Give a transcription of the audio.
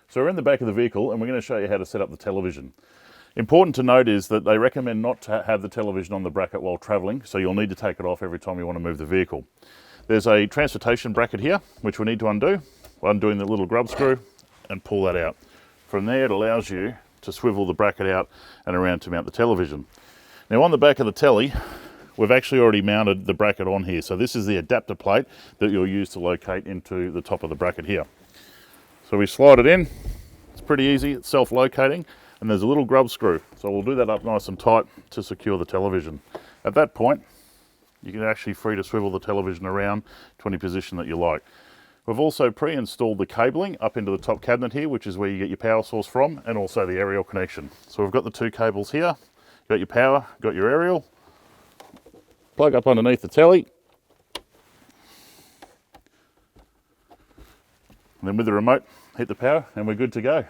So we're in the back of the vehicle and we're going to show you how to set up the television. Important to note is that they recommend not to have the television on the bracket while travelling, so you'll need to take it off every time you want to move the vehicle. There's a transportation bracket here, which we need to undo, undoing the little grub screw and pull that out. From there it allows you to swivel the bracket out and around to mount the television. Now on the back of the telly, we've actually already mounted the bracket on here. So this is the adapter plate that you'll use to locate into the top of the bracket here. So we slide it in, it's pretty easy, it's self-locating, and there's a little grub screw. So we'll do that up nice and tight to secure the television. At that point, you can actually free to swivel the television around to any position that you like. We've also pre-installed the cabling up into the top cabinet here, which is where you get your power source from, and also the aerial connection. So we've got the two cables here, got your power, got your aerial, plug up underneath the telly, and then with the remote, hit the power and we're good to go.